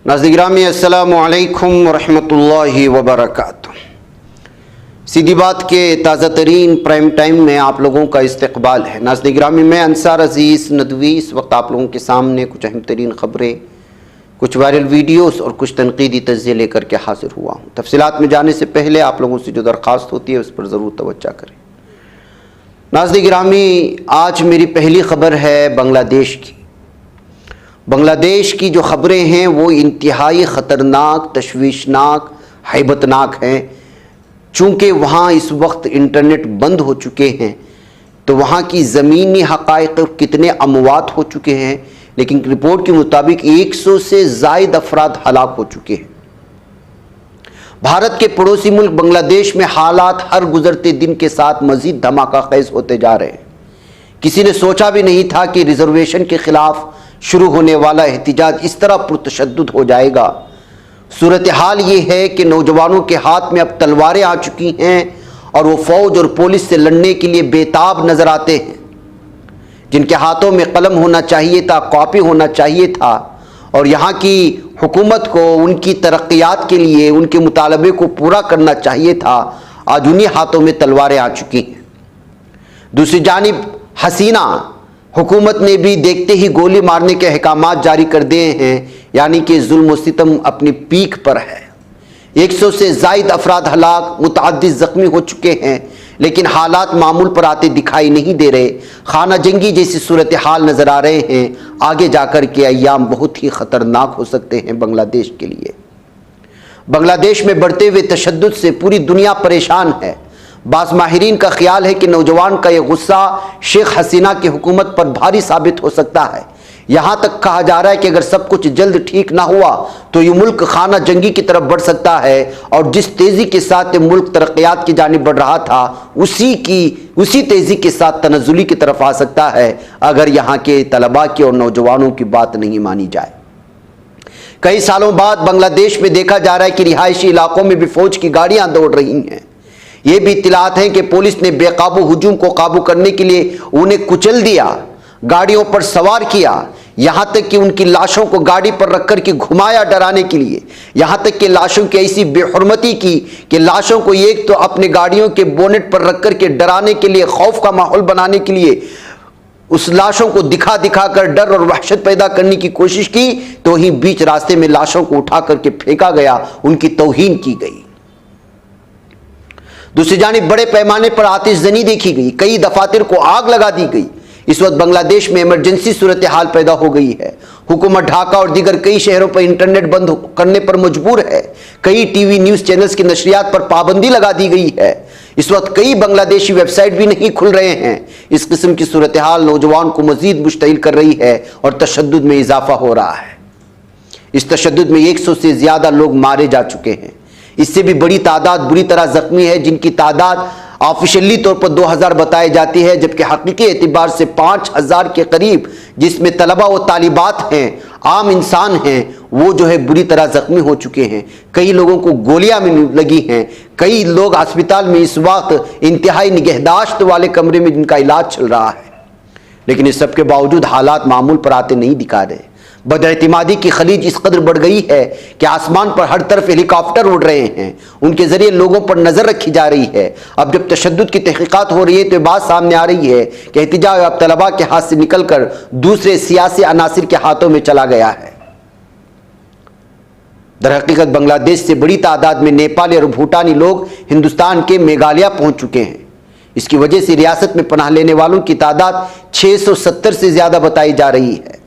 ناظرین گرامی السلام علیکم ورحمۃ اللہ وبرکاتہ۔ سیدھی بات کے تازہ ترین پرائم ٹائم میں آپ لوگوں کا استقبال ہے۔ ناظرین گرامی، میں انصار عزیز ندوی اس وقت آپ لوگوں کے سامنے کچھ اہم ترین خبریں، کچھ وائرل ویڈیوز اور کچھ تنقیدی تجزیے لے کر کے حاضر ہوا ہوں۔ تفصیلات میں جانے سے پہلے آپ لوگوں سے جو درخواست ہوتی ہے اس پر ضرور توجہ کریں۔ ناظرین گرامی، آج میری پہلی خبر ہے بنگلہ دیش کی۔ بنگلہ دیش کی جو خبریں ہیں وہ انتہائی خطرناک، تشویشناک، ہیبتناک ہیں۔ چونکہ وہاں اس وقت انٹرنیٹ بند ہو چکے ہیں تو وہاں کی زمینی حقائق کتنے اموات ہو چکے ہیں، لیکن رپورٹ کے مطابق 100 سے زائد افراد ہلاک ہو چکے ہیں۔ بھارت کے پڑوسی ملک بنگلہ دیش میں حالات ہر گزرتے دن کے ساتھ مزید دھماکہ خیز ہوتے جا رہے ہیں۔ کسی نے سوچا بھی نہیں تھا کہ ریزرویشن کے خلاف شروع ہونے والا احتجاج اس طرح پرتشدد ہو جائے گا۔ صورتحال یہ ہے کہ نوجوانوں کے ہاتھ میں اب تلواریں آ چکی ہیں اور وہ فوج اور پولیس سے لڑنے کے لیے بےتاب نظر آتے ہیں۔ جن کے ہاتھوں میں قلم ہونا چاہیے تھا، کاپی ہونا چاہیے تھا، اور یہاں کی حکومت کو ان کی ترقیات کے لیے ان کے مطالبے کو پورا کرنا چاہیے تھا، آج انہی ہاتھوں میں تلواریں آ چکی ہیں۔ دوسری جانب حسینہ حکومت نے بھی دیکھتے ہی گولی مارنے کے احکامات جاری کر دیے ہیں، یعنی کہ ظلم و ستم اپنی پیک پر ہے۔ 100 سے زائد افراد ہلاک، متعدد زخمی ہو چکے ہیں، لیکن حالات معمول پر آتے دکھائی نہیں دے رہے۔ خانہ جنگی جیسی صورتحال نظر آ رہے ہیں۔ آگے جا کر کے ایام بہت ہی خطرناک ہو سکتے ہیں بنگلہ دیش کے لیے۔ بنگلہ دیش میں بڑھتے ہوئے تشدد سے پوری دنیا پریشان ہے۔ بعض ماہرین کا خیال ہے کہ نوجوان کا یہ غصہ شیخ حسینہ کی حکومت پر بھاری ثابت ہو سکتا ہے۔ یہاں تک کہا جا رہا ہے کہ اگر سب کچھ جلد ٹھیک نہ ہوا تو یہ ملک خانہ جنگی کی طرف بڑھ سکتا ہے، اور جس تیزی کے ساتھ یہ ملک ترقیات کی جانب بڑھ رہا تھا اسی تیزی کے ساتھ تنزلی کی طرف آ سکتا ہے اگر یہاں کے طلباء کی اور نوجوانوں کی بات نہیں مانی جائے۔ کئی سالوں بعد بنگلہ دیش میں دیکھا جا رہا ہے کہ رہائشی علاقوں میں بھی فوج کی گاڑیاں دوڑ رہی ہیں۔ یہ بھی اطلاعات ہیں کہ پولیس نے بے قابو ہجوم کو قابو کرنے کے لیے انہیں کچل دیا، گاڑیوں پر سوار کیا، یہاں تک کہ ان کی لاشوں کو گاڑی پر رکھ کر کے گھمایا ڈرانے کے لیے، یہاں تک کہ لاشوں کی ایسی بے حرمتی کی کہ لاشوں کو ایک تو اپنے گاڑیوں کے بونٹ پر رکھ کر کے ڈرانے کے لیے، خوف کا ماحول بنانے کے لیے اس لاشوں کو دکھا دکھا کر ڈر اور وحشت پیدا کرنے کی کوشش کی، تو وہیں بیچ راستے میں لاشوں کو اٹھا کر کے پھینکا گیا، ان کی توہین کی گئی۔ دوسری جانب بڑے پیمانے پر آتش زنی دیکھی گئی، کئی دفاتر کو آگ لگا دی گئی۔ اس وقت بنگلہ دیش میں ایمرجنسی صورتحال پیدا ہو گئی ہے۔ حکومت ڈھاکہ اور دیگر کئی شہروں پر انٹرنیٹ بند کرنے پر مجبور ہے۔ کئی ٹی وی نیوز چینلز کی نشریات پر پابندی لگا دی گئی ہے۔ اس وقت کئی بنگلہ دیشی ویب سائٹ بھی نہیں کھل رہے ہیں۔ اس قسم کی صورتحال نوجوان کو مزید مشتعل کر رہی ہے اور تشدد میں اضافہ ہو رہا ہے۔ اس تشدد میں 100 سے زیادہ لوگ مارے جا چکے ہیں۔ اس سے بھی بڑی تعداد بری طرح زخمی ہے، جن کی تعداد آفیشلی طور پر 2000 بتائی جاتی ہے، جبکہ حقیقی اعتبار سے 5000 کے قریب، جس میں طلبہ و طالبات ہیں، عام انسان ہیں، وہ جو ہے بری طرح زخمی ہو چکے ہیں۔ کئی لوگوں کو گولیاں میں لگی ہیں، کئی لوگ ہسپتال میں اس وقت انتہائی نگہداشت والے کمرے میں جن کا علاج چل رہا ہے۔ لیکن اس سب کے باوجود حالات معمول پر آتے نہیں دکھا رہے۔ بداعتمادی کی خلیج اس قدر بڑھ گئی ہے کہ آسمان پر ہر طرف ہیلی کاپٹر اڑ رہے ہیں، ان کے ذریعے لوگوں پر نظر رکھی جا رہی ہے۔ اب جب تشدد کی تحقیقات ہو رہی ہے تو یہ بات سامنے آ رہی ہے کہ احتجاج اب طلباء کے ہاتھ سے نکل کر دوسرے سیاسی عناصر کے ہاتھوں میں چلا گیا ہے۔ در حقیقت بنگلہ دیش سے بڑی تعداد میں نیپالی اور بھوٹانی لوگ ہندوستان کے میگھالیہ پہنچ چکے ہیں۔ اس کی وجہ سے ریاست میں پناہ لینے والوں کی تعداد 670 سے زیادہ بتائی جا رہی ہے۔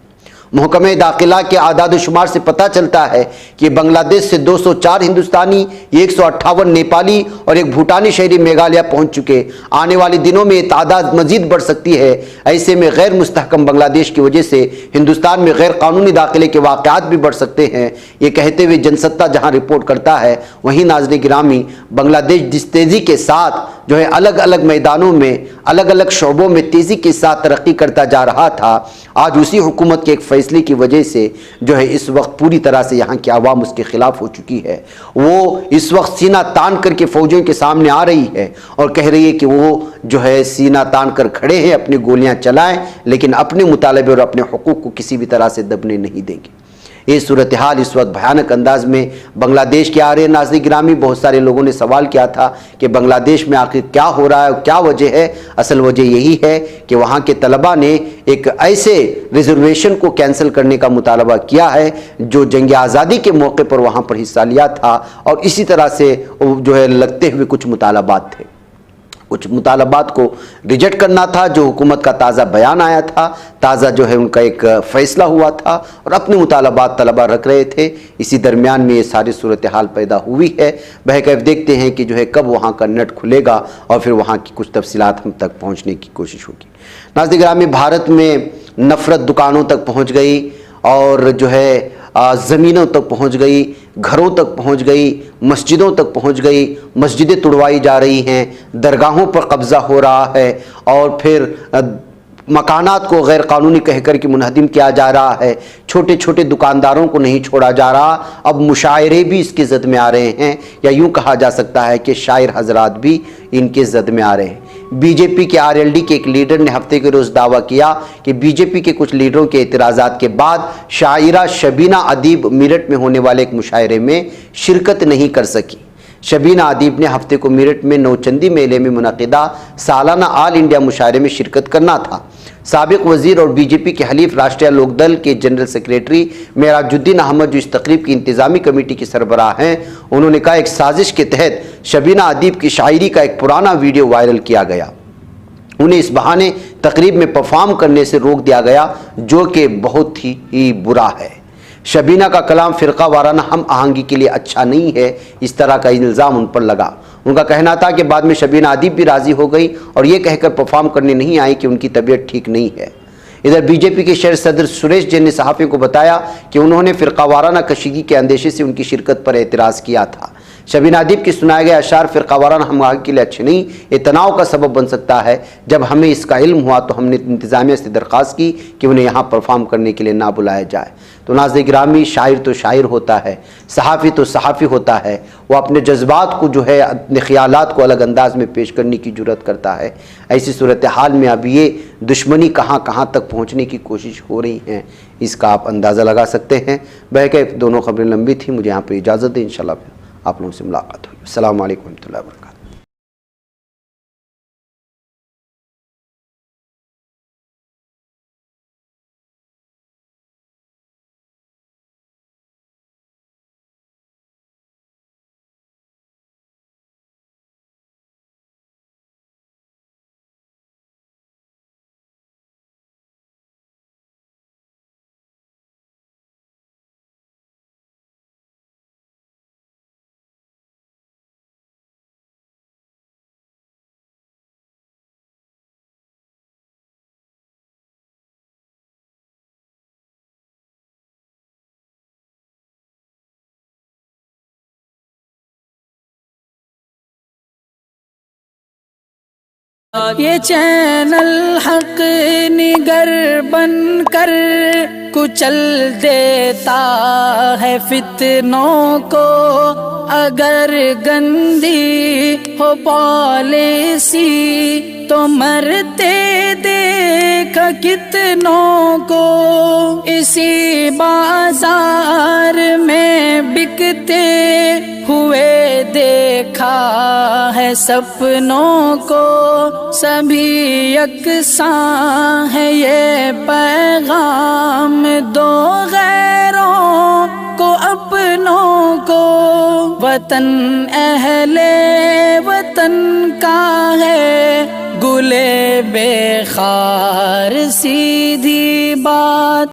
محکمہ داخلہ کے اعداد و شمار سے پتہ چلتا ہے کہ بنگلہ دیش سے 204 ہندوستانی، 158 نیپالی اور ایک بھوٹانی شہری میگھالیہ پہنچ چکے۔ آنے والے دنوں میں یہ تعداد مزید بڑھ سکتی ہے۔ ایسے میں غیر مستحکم بنگلہ دیش کی وجہ سے ہندوستان میں غیر قانونی داخلے کے واقعات بھی بڑھ سکتے ہیں۔ یہ کہتے ہوئے جن ستہ جہاں رپورٹ کرتا ہے، وہیں ناظرین گرامی بنگلہ دیش جس تیزی کے ساتھ جو ہے الگ الگ میدانوں میں، الگ الگ شعبوں میں تیزی کے ساتھ ترقی کرتا جا رہا تھا، آج اسی حکومت کے ایک فیصلے کی وجہ سے جو ہے اس وقت پوری طرح سے یہاں کی عوام اس کے خلاف ہو چکی ہے۔ وہ اس وقت سینہ تان کر کے فوجیوں کے سامنے آ رہی ہے اور کہہ رہی ہے کہ وہ جو ہے سینہ تان کر کھڑے ہیں، اپنی گولیاں چلائیں، لیکن اپنے مطالبے اور اپنے حقوق کو کسی بھی طرح سے دبنے نہیں دیں گے۔ یہ صورتحال اس وقت بھیانک انداز میں بنگلہ دیش کے آ رہے ہیں۔ ناظرین گرامی، بہت سارے لوگوں نے سوال کیا تھا کہ بنگلہ دیش میں آخر کیا ہو رہا ہے، کیا وجہ ہے؟ اصل وجہ یہی ہے کہ وہاں کے طلباء نے ایک ایسے ریزرویشن کو کینسل کرنے کا مطالبہ کیا ہے جو جنگ آزادی کے موقع پر وہاں پر حصہ لیا تھا، اور اسی طرح سے جو ہے لگتے ہوئے کچھ مطالبات تھے، کچھ مطالبات کو ریجیکٹ کرنا تھا۔ جو حکومت کا تازہ بیان آیا تھا، تازہ جو ہے ان کا ایک فیصلہ ہوا تھا، اور اپنے مطالبات طلبہ رکھ رہے تھے۔ اسی درمیان میں یہ ساری صورتحال پیدا ہوئی ہے۔ بہرکیف دیکھتے ہیں کہ جو ہے کب وہاں کا نیٹ کھلے گا اور پھر وہاں کی کچھ تفصیلات ہم تک پہنچنے کی کوشش ہوگی۔ ناظرین گرامی، بھارت میں نفرت دکانوں تک پہنچ گئی، اور جو ہے زمینوں تک پہنچ گئی، گھروں تک پہنچ گئی، مسجدوں تک پہنچ گئی، مسجدیں تڑوائی جا رہی ہیں، درگاہوں پر قبضہ ہو رہا ہے، اور پھر مکانات کو غیر قانونی کہہ کر کے منہدم کیا جا رہا ہے۔ چھوٹے چھوٹے دکانداروں کو نہیں چھوڑا جا رہا، اب مشاعرے بھی اس کی زد میں آ رہے ہیں، یا یوں کہا جا سکتا ہے کہ شاعر حضرات بھی ان کے زد میں آ رہے ہیں۔ بی جے پی کے RLD کے ایک لیڈر نے ہفتے کے روز دعویٰ کیا کہ بی جے پی کے کچھ لیڈروں کے اعتراضات کے بعد شاعرہ شبینہ ادیب میرٹھ میں ہونے والے ایک مشاعرے میں شرکت نہیں کر سکی۔ شبینہ ادیب نے ہفتے کو میرٹھ میں نوچندی میلے میں منعقدہ سالانہ آل انڈیا مشاعرے میں شرکت کرنا تھا۔ سابق وزیر اور بی جے پی کے حلیف راشٹریہ لوک دل کے جنرل سیکریٹری معراج الدین احمد، جو اس تقریب کی انتظامی کمیٹی کی سربراہ ہیں، انہوں نے کہا ایک سازش کے تحت شبینہ ادیب کی شاعری کا ایک پرانا ویڈیو وائرل کیا گیا۔ انہیں اس بہانے تقریب میں پرفارم کرنے سے روک دیا گیا، جو کہ بہت ہی برا ہے۔ شبینہ کا کلام فرقہ وارانہ ہم آہنگی کے لیے اچھا نہیں ہے، اس طرح کا الزام ان پر لگا۔ ان کا کہنا تھا کہ بعد میں شبینہ ادیب بھی راضی ہو گئی اور یہ کہہ کر پرفارم کرنے نہیں آئی کہ ان کی طبیعت ٹھیک نہیں ہے۔ ادھر بی جے پی کے شہر صدر سریش جین نے صحافیوں کو بتایا کہ انہوں نے فرقہ وارانہ کشیدگی کے اندیشے سے ان کی شرکت پر اعتراض کیا تھا۔ شبینہ ادیب کے سنائے گئے اشعار فرقہ وارانہ ہم آہنگی کے لیے اچھے نہیں، یہ تناؤ کا سبب بن سکتا ہے۔ جب ہمیں اس کا علم ہوا تو ہم نے انتظامیہ سے درخواست کی کہ انہیں یہاں پرفارم کرنے کے لیے نہ بلایا جائے۔ تو ناظرین گرامی، شاعر تو شاعر ہوتا ہے، صحافی تو صحافی ہوتا ہے، وہ اپنے جذبات کو جو ہے، اپنے خیالات کو الگ انداز میں پیش کرنے کی جرات کرتا ہے۔ ایسی صورتحال میں اب یہ دشمنی کہاں کہاں تک پہنچنے کی کوشش ہو رہی ہیں، اس کا آپ اندازہ لگا سکتے ہیں۔ بہرکیف دونوں خبریں لمبی تھیں، مجھے یہاں پر اجازت دیں، انشاءاللہ پھر آپ لوگوں سے ملاقات ہوگی۔ السلام علیکم ورحمۃ اللہ وبرکاتہ۔ یہ چینل حق نگر بن کر کچل دیتا ہے فتنوں کو، اگر گندی ہو پالیسی تو مرتے دیکھ کتنوں کو، اسی بازار میں بکتے ہوئے دیکھا ہے سپنوں کو، سبھی یکساں ہے یہ پیغام دو غیروں کو اپنوں کو، وطن اہل وطن کا ہے گلے بے خار سیدھی بات۔